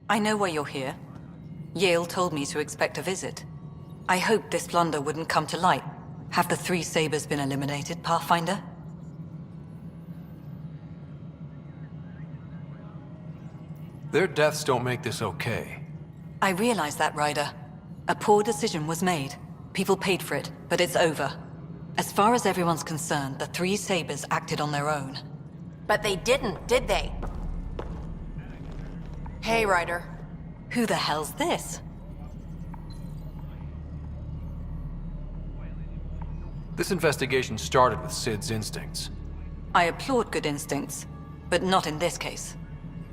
I know why you're here. Yale told me to expect a visit. I hoped this blunder wouldn't come to light. Have the three sabers been eliminated, Pathfinder? Their deaths don't make this okay. I realize that, Ryder. A poor decision was made. People paid for it, but it's over. As far as everyone's concerned, the three sabers acted on their own. But they didn't, did they? Hey, Ryder. Who the hell's this? This investigation started with Sid's instincts. I applaud good instincts, but not in this case.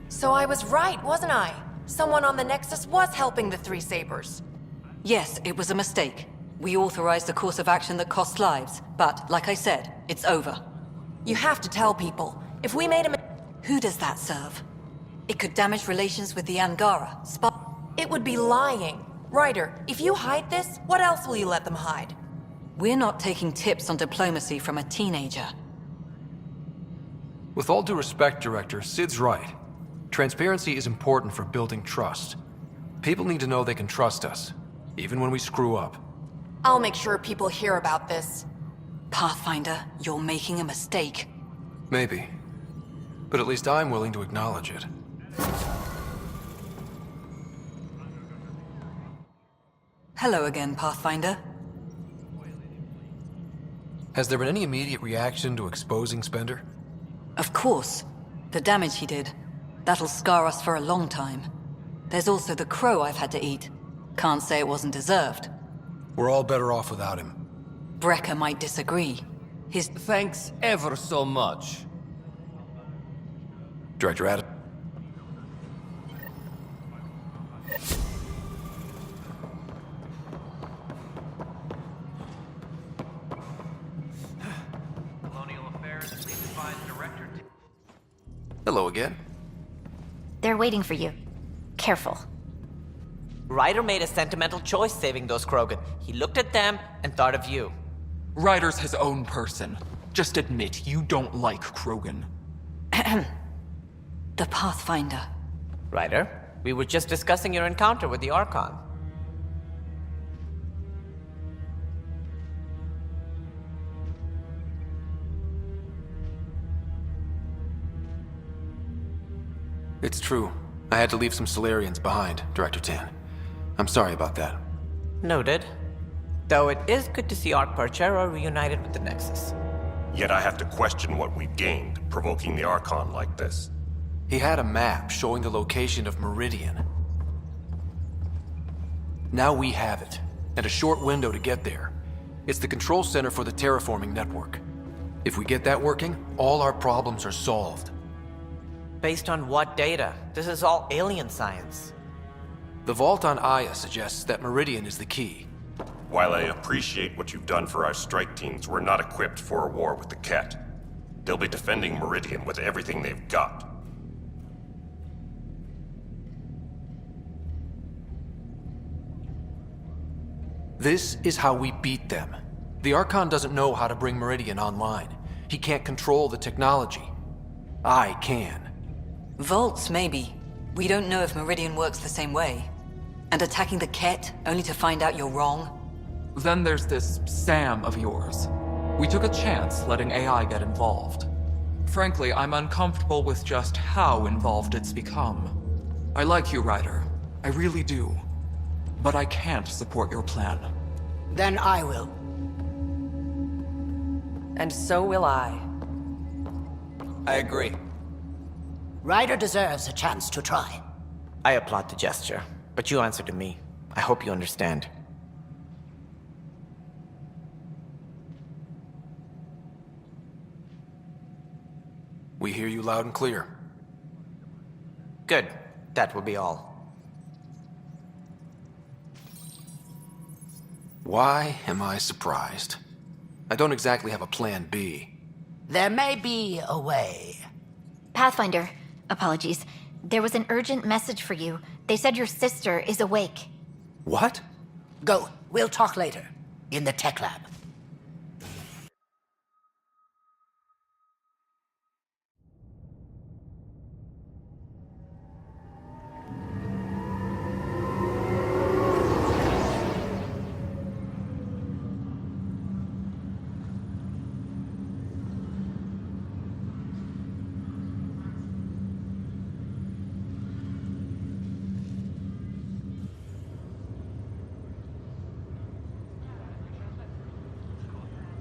So I was right, wasn't I? Someone on the Nexus was helping the three sabers. Yes, it was a mistake. We authorized a course of action that cost lives, but, like I said, it's over. You have to tell people. If we made a Who does that serve? It could damage relations with the Angara, It would be lying. Ryder, if you hide this, what else will you let them hide? We're not taking tips on diplomacy from a teenager. With all due respect, Director, Sid's right. Transparency is important for building trust. People need to know they can trust us, even when we screw up. I'll make sure people hear about this. Pathfinder, you're making a mistake. Maybe. But at least I'm willing to acknowledge it. Hello again, Pathfinder. Has there been any immediate reaction to exposing Spender? Of course. The damage he did. That'll scar us for a long time. There's also the crow I've had to eat. Can't say it wasn't deserved. We're all better off without him. Brecker might disagree. His... Thanks ever so much. Director Adam? Colonial Affairs, please advise Director... Hello again. They're waiting for you. Careful. Ryder made a sentimental choice saving those Krogan. He looked at them and thought of you. Ryder's his own person. Just admit you don't like Krogan. The Pathfinder. Ryder, we were just discussing your encounter with the Archon. It's true. I had to leave some Solarians behind, Director Tan. I'm sorry about that. Noted. Though it is good to see Arch Parchero reunited with the Nexus. Yet I have to question what we've gained, provoking the Archon like this. He had a map showing the location of Meridian. Now we have it, and a short window to get there. It's the control center for the terraforming network. If we get that working, all our problems are solved. Based on what data? This is all alien science. The vault on Aya suggests that Meridian is the key. While I appreciate what you've done for our strike teams, we're not equipped for a war with the Ket. They'll be defending Meridian with everything they've got. This is how we beat them. The Archon doesn't know how to bring Meridian online. He can't control the technology. I can. Vaults, maybe. We don't know if Meridian works the same way. And attacking the Ket, only to find out you're wrong? Then there's this Sam of yours. We took a chance letting AI get involved. Frankly, I'm uncomfortable with just how involved it's become. I like you, Ryder. I really do. But I can't support your plan. Then I will. And so will I. I agree. Ryder deserves a chance to try. I applaud the gesture, but you answer to me. I hope you understand. We hear you loud and clear. Good. That will be all. Why am I surprised? I don't exactly have a plan B. There may be a way. Pathfinder, apologies. There was an urgent message for you. They said your sister is awake. What? Go. We'll talk later. In the tech lab.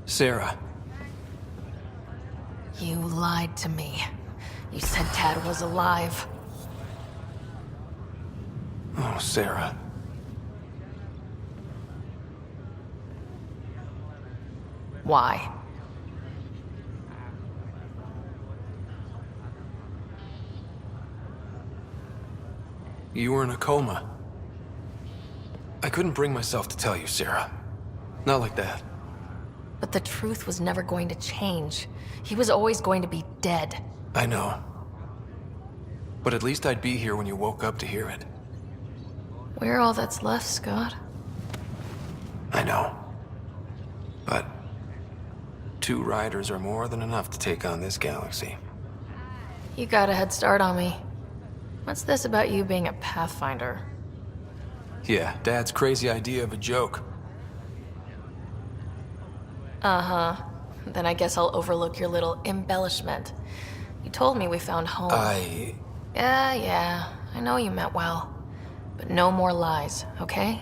Sarah. You lied to me. You said Dad was alive. Oh, Sarah. Why? You were in a coma. I couldn't bring myself to tell you, Sarah. Not like that. But the truth was never going to change. He was always going to be dead. I know. But at least I'd be here when you woke up to hear it. We're all that's left, Scott. I know. But 2 riders are more than enough to take on this galaxy. You got a head start on me. What's this about you being a Pathfinder? Yeah, Dad's crazy idea of a joke. Uh-huh. Then I guess I'll overlook your little embellishment. You told me we found home. Yeah, I know you meant well. But no more lies, okay?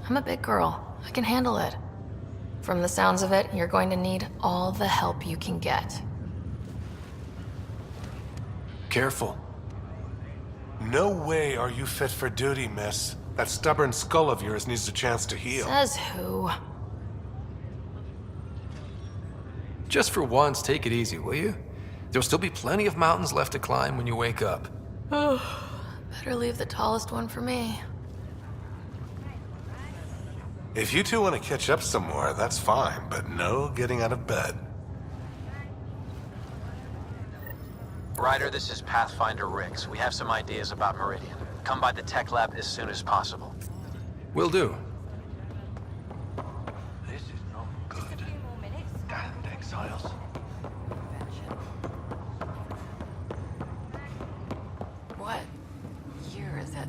I'm a big girl. I can handle it. From the sounds of it, you're going to need all the help you can get. Careful. No way are you fit for duty, miss. That stubborn skull of yours needs a chance to heal. Says who? Just for once, take it easy, will you? There'll still be plenty of mountains left to climb when you wake up. Oh, better leave the tallest one for me. If you two want to catch up some more, that's fine, but no getting out of bed. Ryder, this is Pathfinder Rix. We have some ideas about Meridian. Come by the tech lab as soon as possible. Will do. This is not good. Damned exiles. What year is it?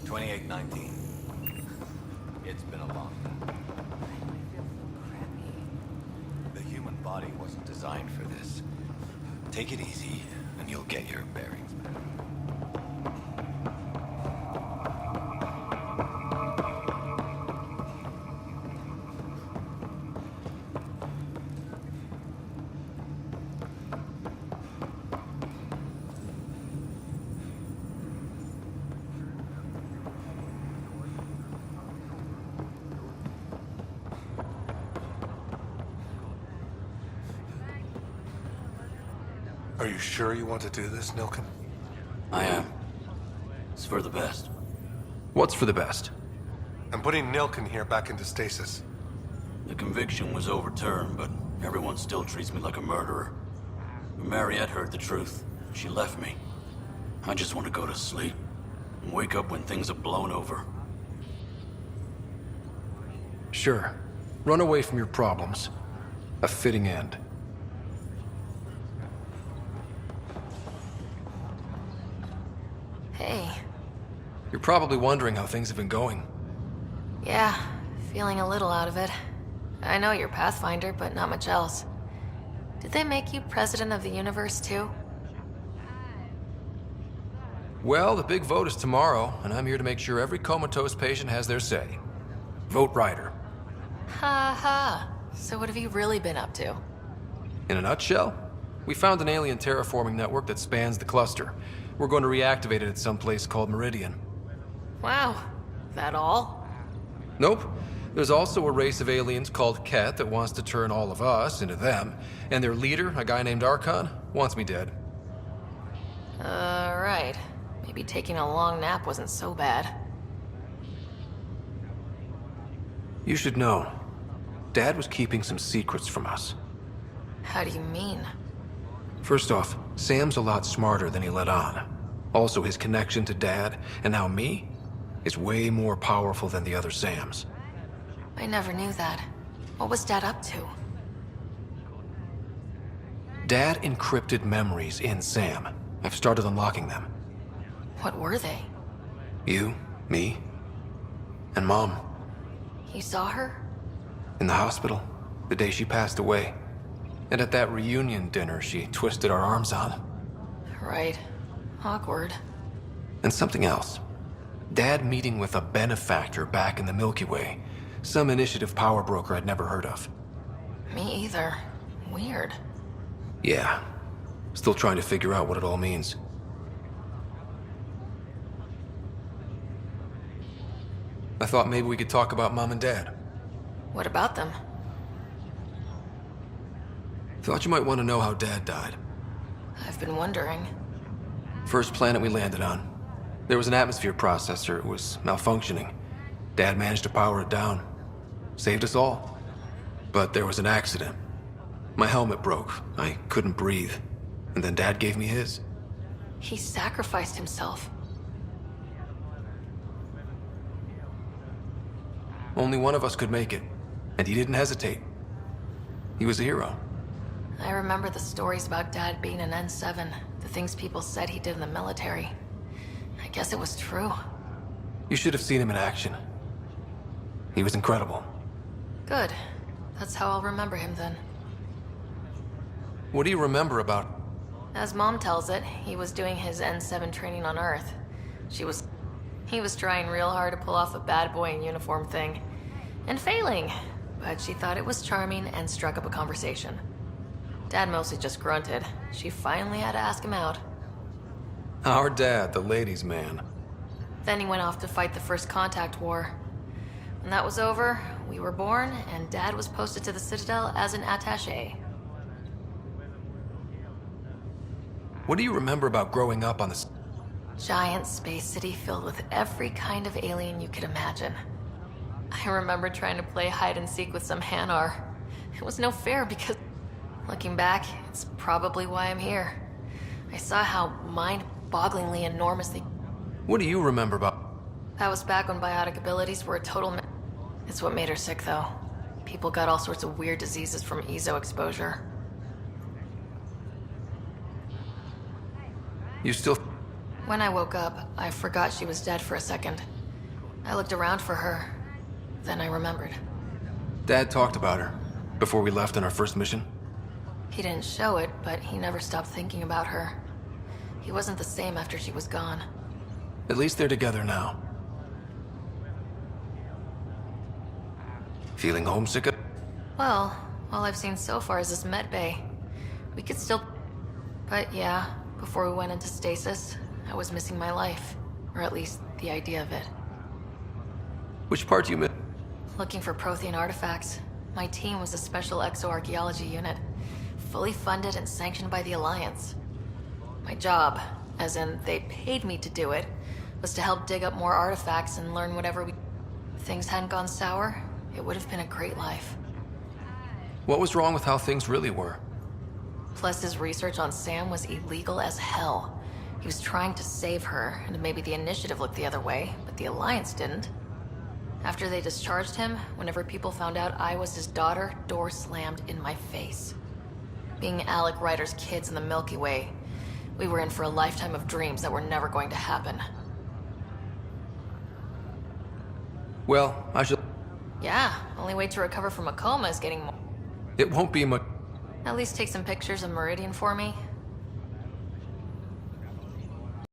2819. It's been a long time. The human body wasn't designed for this. Take it easy, and you'll get your bearings back. Are you sure you want to do this, Nilken? I am. It's for the best. What's for the best? I'm putting Nilken here back into stasis. The conviction was overturned, but everyone still treats me like a murderer. When Mariette heard the truth, she left me. I just want to go to sleep and wake up when things have blown over. Sure. Run away from your problems. A fitting end. Hey. You're probably wondering how things have been going. Yeah, feeling a little out of it. I know you're Pathfinder, but not much else. Did they make you president of the universe, too? Well, the big vote is tomorrow, and I'm here to make sure every comatose patient has their say. Vote Ryder. Ha ha. So what have you really been up to? In a nutshell, we found an alien terraforming network that spans the cluster. We're going to reactivate it at some place called Meridian. Wow. That all? Nope. There's also a race of aliens called Ket that wants to turn all of us into them, and their leader, a guy named Archon, wants me dead. Right. Maybe taking a long nap wasn't so bad. You should know. Dad was keeping some secrets from us. How do you mean? First off, Sam's a lot smarter than he let on. Also, his connection to Dad, and now me, is way more powerful than the other Sams. I never knew that. What was Dad up to? Dad encrypted memories in Sam. I've started unlocking them. What were they? You, me, and Mom. You saw her? In the hospital, the day she passed away. And at that reunion dinner she twisted our arms on. Right. Awkward. And something else. Dad meeting with a benefactor back in the Milky Way. Some initiative power broker I'd never heard of. Me either. Weird. Yeah. Still trying to figure out what it all means. I thought maybe we could talk about Mom and Dad. What about them? Thought you might want to know how Dad died. I've been wondering. First planet we landed on. There was an atmosphere processor. It was malfunctioning. Dad managed to power it down. Saved us all. But there was an accident. My helmet broke. I couldn't breathe. And then Dad gave me his. He sacrificed himself. Only one of us could make it. And he didn't hesitate. He was a hero. I remember the stories about Dad being an N7, the things people said he did in the military. I guess it was true. You should have seen him in action. He was incredible. Good. That's how I'll remember him then. What do you remember about... As Mom tells it, he was doing his N7 training on Earth. He was trying real hard to pull off a bad boy in uniform thing. And failing. But she thought it was charming and struck up a conversation. Dad mostly just grunted. She finally had to ask him out. Our dad, the ladies' man. Then he went off to fight the First Contact War. When that was over, we were born, and Dad was posted to the Citadel as an attaché. What do you remember about growing up on the... Giant space city filled with every kind of alien you could imagine. I remember trying to play hide and seek with some Hanar. It was no fair because... Looking back, it's probably why I'm here. I saw how mind-bogglingly enormously... What do you remember about... That was back when biotic abilities were a total... It's what made her sick, though. People got all sorts of weird diseases from EZO exposure. You still... When I woke up, I forgot she was dead for a second. I looked around for her. Then I remembered. Dad talked about her before we left on our first mission. He didn't show it, but he never stopped thinking about her. He wasn't the same after she was gone. At least they're together now. Feeling homesick? Well, all I've seen so far is this med bay. We could still... But yeah, before we went into stasis, I was missing my life. Or at least, the idea of it. Which part do you miss? Looking for Prothean artifacts. My team was a special exoarchaeology unit. Fully funded and sanctioned by the Alliance. My job, as in they paid me to do it, was to help dig up more artifacts and learn whatever we... If things hadn't gone sour, it would have been a great life. What was wrong with how things really were? Plus, his research on Sam was illegal as hell. He was trying to save her, and maybe the Initiative looked the other way, but the Alliance didn't. After they discharged him, whenever people found out I was his daughter, doors slammed in my face. Being Alec Ryder's kids in the Milky Way, we were in for a lifetime of dreams that were never going to happen. Well, I should... Yeah, only way to recover from a coma is getting more. It won't be much... At least take some pictures of Meridian for me.